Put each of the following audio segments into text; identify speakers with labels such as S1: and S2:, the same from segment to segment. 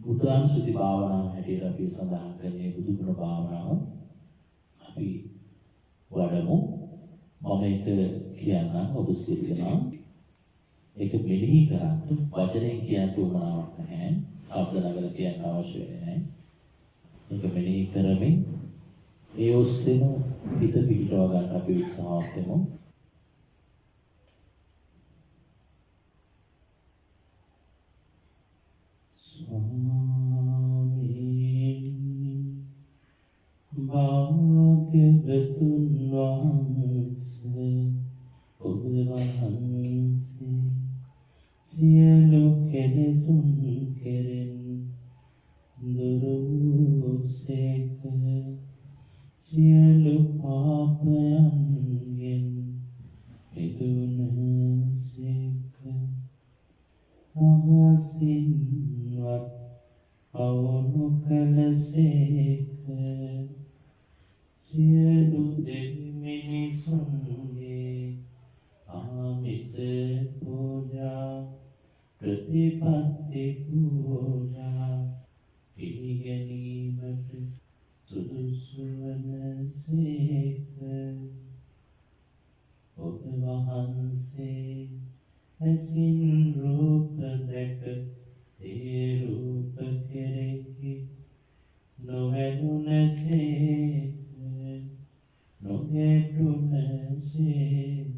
S1: බුද්ධානුස්සති භාවනාව හැටියට අපි සඳහන් කරන්නේ බුදුගුණ භාවනාව. අපි වඩමු. මම ඒක කියන්නම් ඔබ සිතනවා. ඒක මෙනෙහි කරන්න වචනෙන් කියන්න උවමනාවක් නැහැ. ශබ්ද නගර කියන්න අවශ්‍ය නැහැ. ඒක මෙනෙහි කරමින් ඒ ඔස්සේම හිත පිටව ගන්න අපි උත්සාහවත් වෙමු. භාග්‍යවතුන් වහන්සේ ඔබ වහන්සේ සියලු කෙලෙසුන් කෙරෙන් දුරු වූසේක සියලු පාපයන්ගෙන් මිදුණසේක අහසින්වත් අවුණු කළසේක සියලු දෙවිමිනිසුන්ගේ ආමිස පූජා ප්‍රතිපත්ති පූජා පිළිගැනීමට සුදුසු වනසේක ඔබ වහන්සේ ඇසින් රූප දැක ඒ රූප කෙරෙහි නොවැළුණසේක නොගැටුණසේක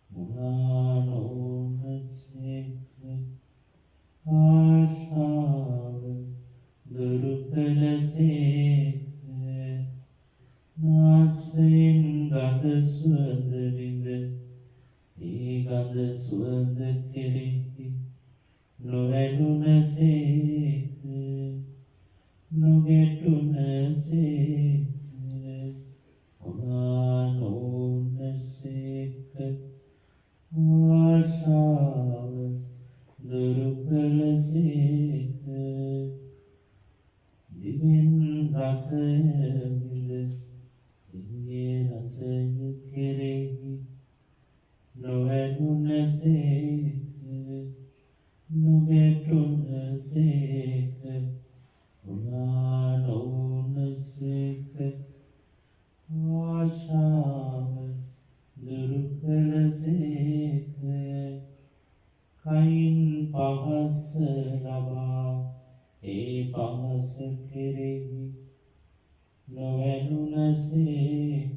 S1: මුලා නොවුණසේක ආශාව දුරු කළසේක නාසයෙන් ගඳ සුවඳ විඳ ඒ ගඳ සුවඳ කෙරෙහි නොවැළුණසේක නොගැටුණසේක මුලා නොවුණසේක ආශාව දුරු කළසේක දිවෙන් රසය විඳ ඒ රසය කෙරෙහි නොවැළුණසේක නොගැටුණසේක මුලා නොවුණසේක ආශාව දුරු කළසේක කයින් පහස ලබා ඒ පහස කෙරෙහි නොවැළුණසේක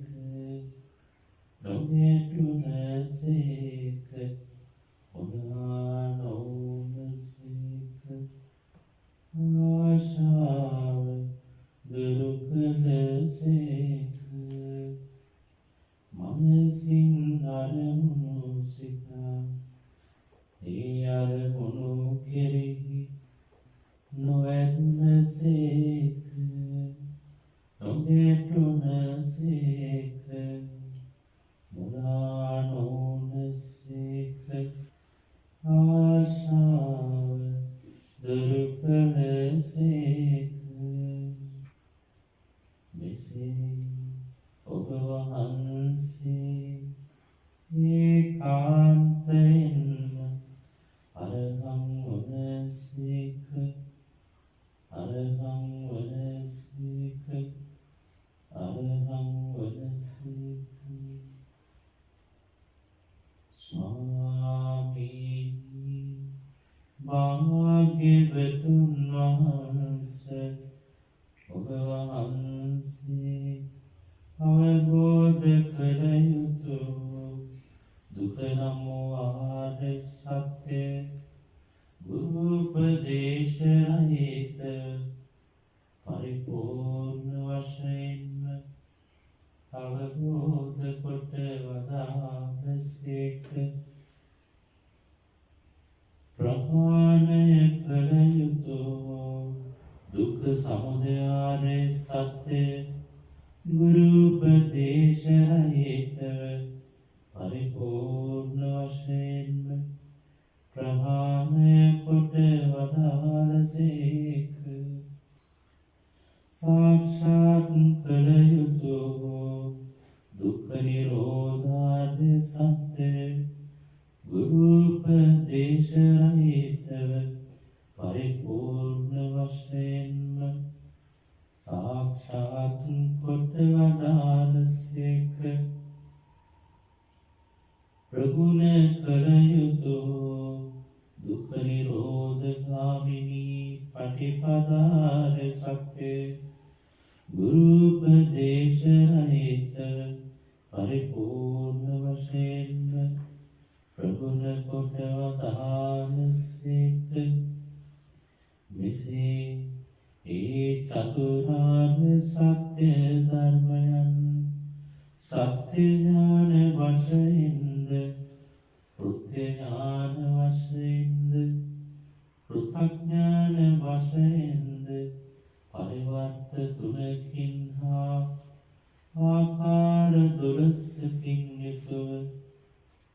S1: නොගැටුණසේක මුලා නොවුණසේක ආශාව දුරු කළසේක මනසින් අරමුණු සිතා ඒ අරමුණු කෙරෙහි නොවැළුණසේක නොගැටුණසේක මුලා නොවුණසේක ආශාව දුරු කළසේක මෙසේ ඔබ වහන්සේ ඒකාන්තයෙන්ම අරහං වනසේක අරහං වනසේක අරහං වනසේක ස්වාමීනි භාග්‍යවතුන් වහන්සේ ඔබ වහන්සේ අවබෝධ කර යුතු දුක නම් ආර්ය සත්‍ය උපදේශයත පරිපූර්ණ වශයෙන්ම අවබෝධ කොට වදාළසේක ප්‍රහාණය කළ යුතු දුක් සමුදය ආර්ය සත්‍ය ගුරුපදේශයත පරිපූර්ණ වශයෙන්ම ප්‍රහාණය කොට වදාළසේක සාක්ෂාත් කළ යුතු දුක්ඛ නිරෝධාර්ය සත්‍ය ගුරුපදේශයත පරිපූර්ණ වශයෙන්ම සාක්ෂාත් කොට වදාළසේක. ප්‍රගුණ කළ යුතු දුක්ඛ නිරෝධ ගාමිනී පටිපදාර සත්‍ය ගුරු උපදේශ රහිත පරිපූර්ණ වශයෙන්ම ප්‍රගුණ කොට වදාළසේක. මෙසේ ඒ චතුරාර්ය සත්‍ය ධර්මයන් සත්‍ය ඥාන වශයෙන්ද කෘත්‍ය ඥාන වශයෙන්ද පෘථග්ඥාන වශයෙන්ද පරිවර්ත තුනකින් හා ආකාර 12කින් යුතුව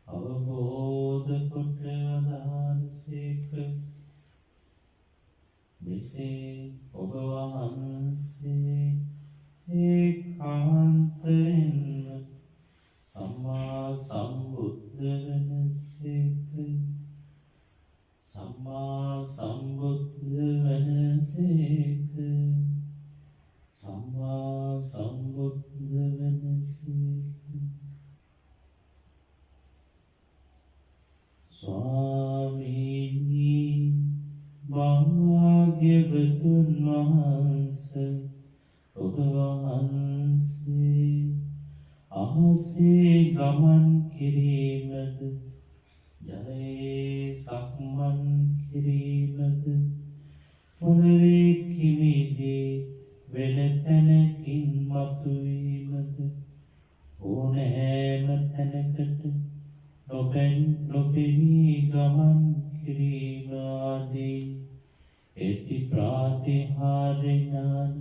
S1: අවබෝධ කොට වදාළසේක. මෙසේ ඔබ වහන්සේ ඒකාන්තයෙන්ම සම්මා සම්බුද්ධ වනසේක. සම්මා සම්බුද්ධ වනසේක. සම්මා සම්බුද්ධ වනසේක. ස්වාමීනි භාග්‍යවතුන් වහන්සේ ඔබ වහන්සේ අහසේ ගමන් කිරීමද ජලයේ සක්මන් කිරීමද පොළවේ කිමිදී වෙන තැනකින් මතුවීමද ඕනෑම තැනකට නොපෙනී ගමන් කිරීම ආදී එති ප්‍රාතිහාර්ය ඥාන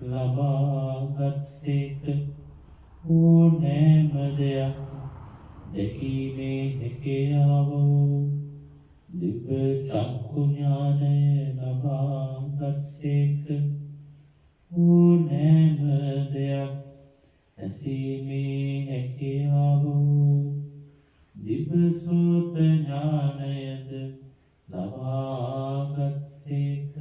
S1: ලබාගත්සේක. ඕනෑම දෙයක් දැකීමේ හැකියාව වූ දිව්‍ය චක්ඛු ඥානය ලබාගත්සේක. ඕනෑම දෙයක් ඇසීමේ හැකියාව වූ දිව්‍ය සෝත ඥානයද ලබාගත්සේක.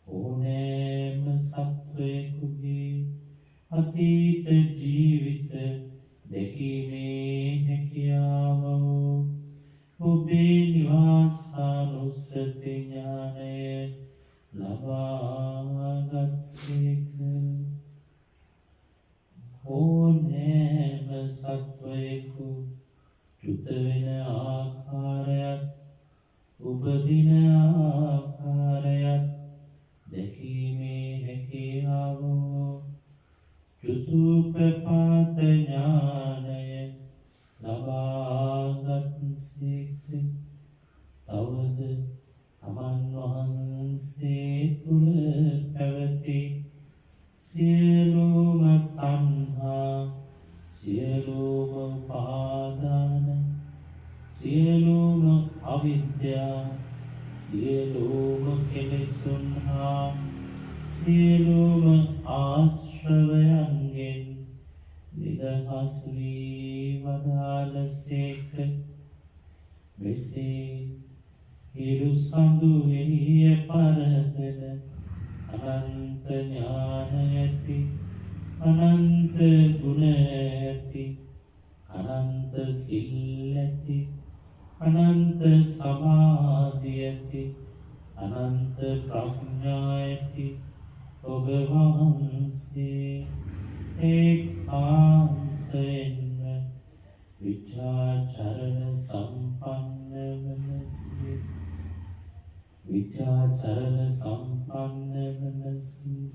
S1: ඕනෑම සත්වයෙකුගේ අතීත ජීවිත දැකීමේ හැකියාව වූ ඔබේ නිවාසානුස්සති ඥානය ලබාගත්සේක. ඕනෑම සත්වයෙකු චුත වෙන ආකාරයක් උපදින ආකාරයක් දැකීමේ හැකියාව චුතුප්පපාත ඥානය ලබාගත්සේක. තවද තමන් වහන්සේ තුළ පැවති සියලුම තණ්හා සියලුම උපාදාන සියලුම අවිද්‍යා සියලුම කෙලෙසුන් හා සියලුම ආශ්‍රවයන්ගෙන් නිදහස් වී වදාළසේක. මෙසේ හිරු සඳු එළිය පරදන අනන්ත ඥාන ඇති අනන්ත ගුණ ඇති අනන්ත සිල් ඇති අනන්ත සමාධිය ඇති අනන්ත ප්‍රඥා ඇති ඔබ වහන්සේ ඒකාන්තයෙන්ම විචාචරණ සම්පන්න වනසේ. විචාචරණ සම්පන්න වනසේ.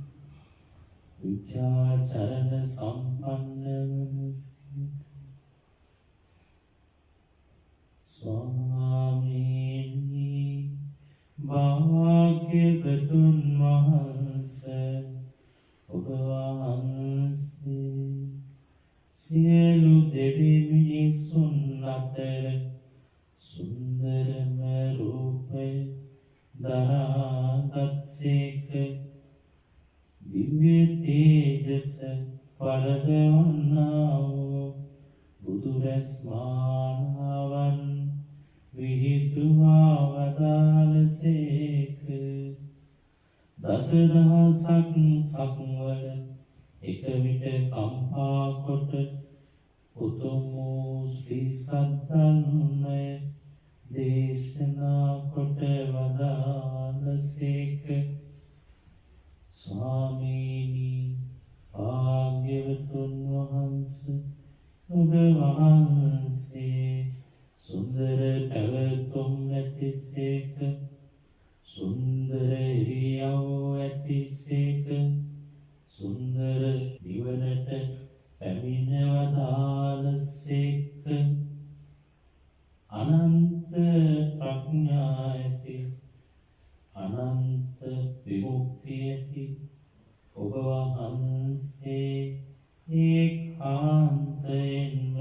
S1: විචාචරණ සම්පන්න වනසේ. ස්වාමීනි භාග්‍යවතුන් වහන්සේ ඔබ වහන්සේ සියලු දෙවි මිනිසුන් අතර සුන්දරම රූපය දරාගත්සේක. දිව්‍ය තේජස පරදවන්නා වූ බුදුරැස් මාලාවන් විහිදුවා වදාළ සේක දසදහසක් සක්වල එක විට කම්පා කොට උතුම් වූ ශ්‍රී සද්ධර්මය දේශනා කොට වදාළසේක. ස්වාමීනි භාග්‍යවතුන් වහන්සේ ඔබ වහන්සේ සුන්දර පැවතුම් ඇතිසේක සුන්දර ඉරියව් ඇතිසේක සුන්දර නිවනට පැමිණ වදාළසේක. අනන්ත ප්‍රඥා ඇති අනන්ත විමුක්තිය ඇති ඔබ වහන්සේ ඒකාන්තයෙන්ම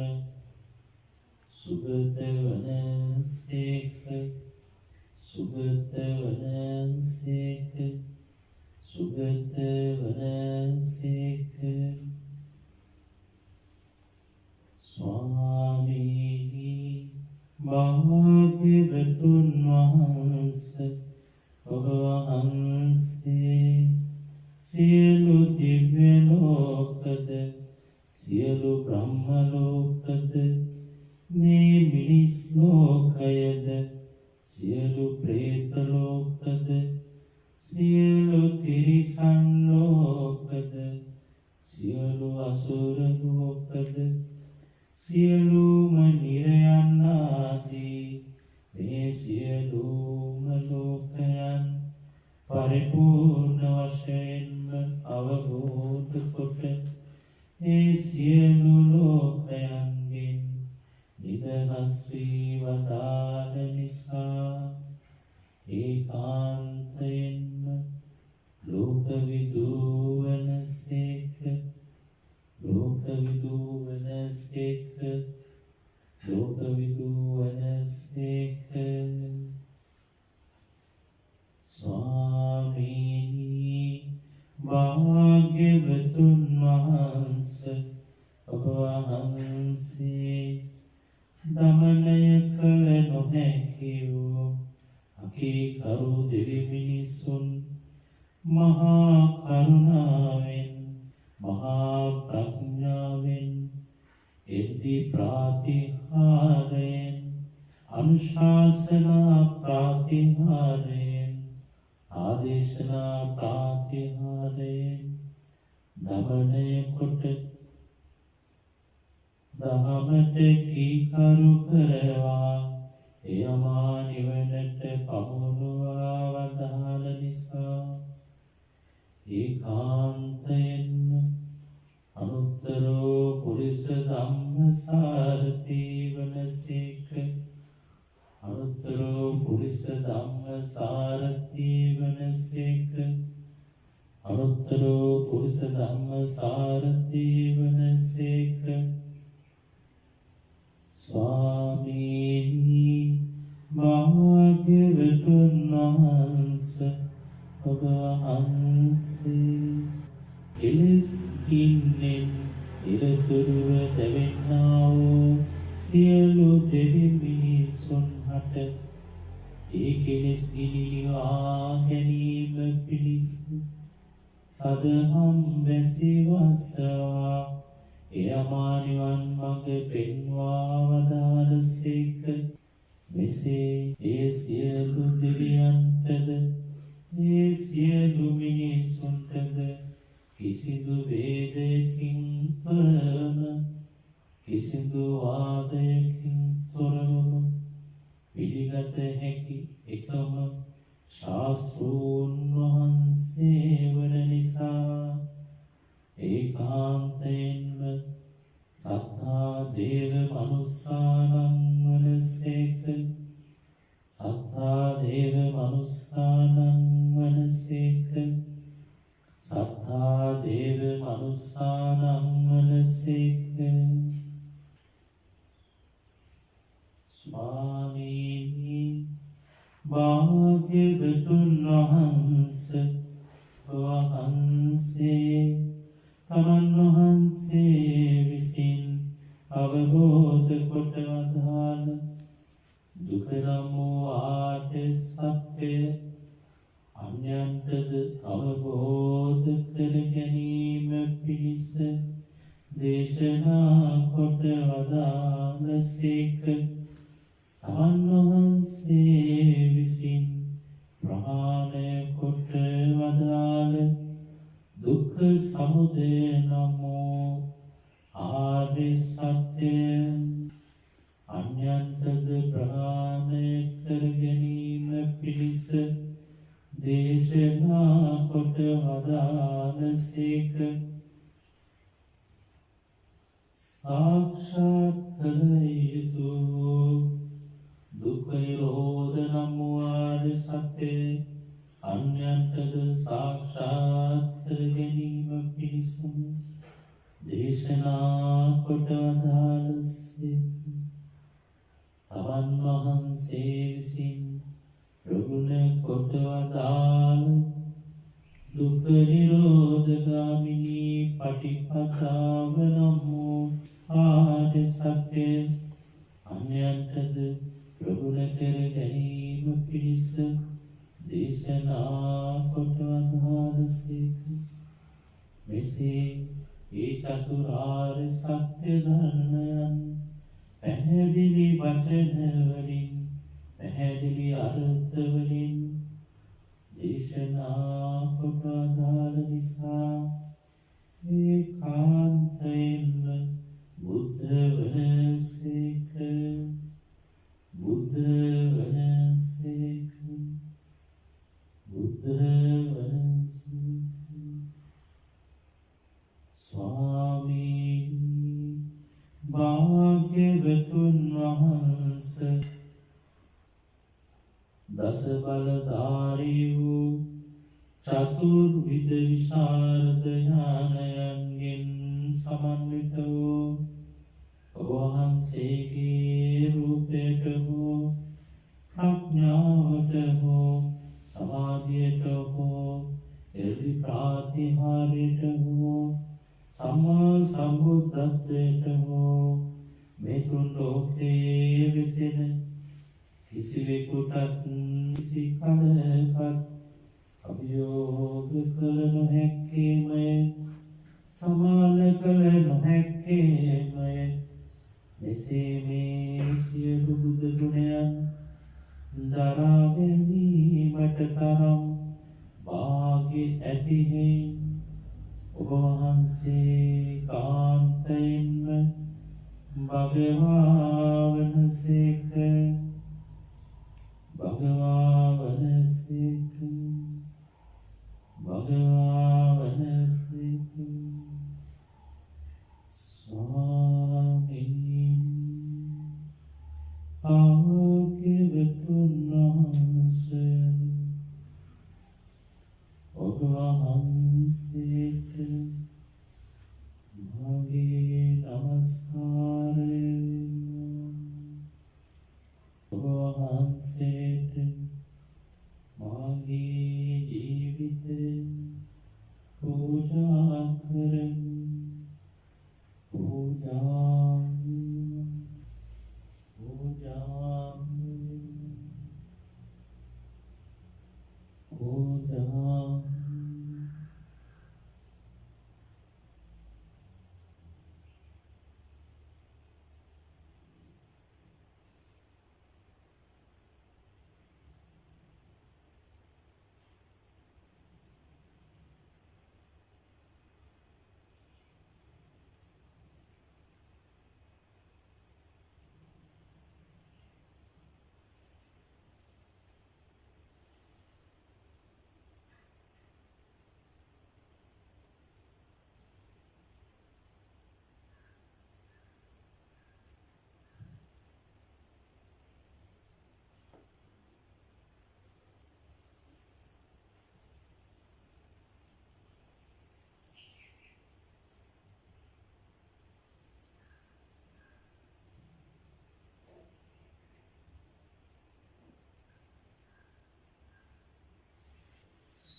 S1: සුගත වනසේක සුගත වනසේක සුගත වනසේක. ස්වාමීනි භාග්‍යවතුන් වහන්සේ ඔබ වහන්සේ සියලු දිව්‍ය ලෝකද සියලු බ්‍රහ්ම ලෝකද මේ මිනිස් ලෝකයද සියලු ප්‍රේත ලෝකද සියලු තිරිසන් ලෝකද සියලු අසුර ලෝකද සියලුම නිරයන් ආදී මේ සියලුම ලෝකයන් පරිපූර්ණ වශයෙන්ම අවබෝධ කොට ඒ සියලු ලෝකයන්ගෙන් නිදහස් වී වදාළ නිසා ඒකාන්තයෙන්ම ලෝකවිදු වනසේක ලෝකවිදු වනසේක ලෝකවිදු වනසේක. ස්වාමීනි භාග්‍යවතුන් වහන්සේ ඔබ වහන්සේ දමනය කළ නොහැකි වූ අකීකරු දෙවි මිනිසුන් මහා කරුණාවෙන් මහා ප්‍රඥාවෙන් එද්දි ප්‍රාතිහාරයෙන් අනුශාසනා ප්‍රාතිහාරයෙන් ආදේශනා ප්‍රාතිහාරයෙන් දමනය කොට දහමට කීකරු කරවා එයමා නිවනට පමුණුවා වදාළ නිසා ඒකාන්තයෙන්ම අනුත්තරෝ පුරිස ධම්මසාරති වනසේක අනුත්තරෝ පුරිස ධම්මසාරති වනසේක අනුත්තරෝ පුරිස ධම්මසාරති වනසේක. ස්වාමීනි භාග්‍යවතුන් වහන්සේ ඔබ වහන්සේ කෙලෙස් කින්නෙන් ඉරතුරුව දැවෙන්නා වූ සියලු දෙවි මිනිසුන් හට ඒ කෙලෙස් ගිලිවා ගැනීම පිණිස සදහම් වැසි වසවා එයමා නිවන් මඟ පෙන්වා වදාළසේක. මෙසේ ඒ සියලු දෙවියන්ටද ඒ සියලු මිනිසුන්ටද කිසිදු වේදයකින් තොරව කිසිදු වාදයකින් තොරව පිළිගත හැකි එකම ශාස්ත්‍රූන් වහන්සේ වන නිසා ඒකාන්තයෙන්ම සත්තා දේව මනුස්සානං වනසේක සත්තා දේව මනුස්සානං වනසේක සත්තා දේව මනුස්සානං වනසේක. ස්වාමීනි භාග්‍යවතුන් වහන්සේ තමන් වහන්සේ විසින් අවබෝධ කොට වදාළ දුක නම් වූ ආර්ය සත්‍ය අන්‍යයන්ටද අවබෝධ කර ගැනීම පිණිස දේශනා කොට වදාළසේක. තමන් වහන්සේ විසින් ප්‍රහාණය කොට වදාළ දුක්ඛ සමුදය නම් වූ ආර්ය සත්‍ය අන්‍යයන්ටද ප්‍රහාණය කර ගැනීම පිණිස දේශනා කොට වදාළසේක. සාක්ෂාත් කළ යුතු දුක්ඛ නිරෝධ නම් වූ ආර්ය සත්‍ය අන්‍යයන්ටද සාක්ෂාත් කර ගැනීම පිණිස දේශනා කොට වදාළසේක. තමන් වහන්සේ විසින් ප්‍රගුණ කොට වදාළ දුක්ඛ නිරෝධ ගාමිනී පටිපදාව නම් වූ ආර්ය සත්‍ය අන්‍යයන්ටද ප්‍රගුණ කර ගැනීම පිණිස දේශනා කොට වදාළසේක. මෙසේ ඒ චතුරාර්ය සත්‍ය ධර්මයන් පැහැදිලි වචන වලින් පැහැදිලි අර්ථ වලින් දේශනා කොට වදාළ නිසා ඒකාන්තයෙන්ම බුද්ධ වනසේක. බුද්ධ වනසේක. බුද්ධ වනසේක. ස්වාමීනි භාග්‍යවතුන් වහන්සේ දස බලධාරී වූ චතුර්විධ විශාරද ඥානයන්ගෙන් සමන්විත වූ ඔබ වහන්සේගේ රූපයට හෝ ප්‍රඥාවට හෝ සමාධියට හෝ එරි ප්‍රාතිහාර්යට හෝ සම්මා සම්බුද්ධත්වයට හෝ මේ තුන් ලෝකයේ විසින කිසිවෙකුටත් කිසි කලකට අභියෝග කළ නොහැක්කේමය, සමාන කළ නොහැක්කේමය. මෙසේ මේ සියලු බුදු ගුණයන් දරා ගැනීමට තරම් වාගේ ඇති හේයින් ඔබ වහන්සේ කාන්තයෙන්ම භගවා වනසේක. භගවා වනසේක. භගවා වනසේක. ස්වාමීනි භාග්‍යවතුන් වහන්සේ ඔබ වහන්සේට මගේ නමස්කාරය. ඔබ වහන්සේට මගේ ජීවිතය පූජා කරමි. පූජා පූජා පූජා.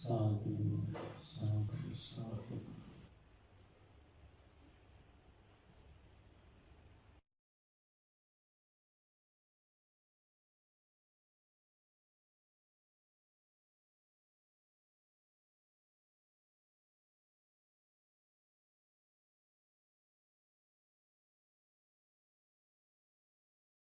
S1: Sadhu, sadhu, sadhu.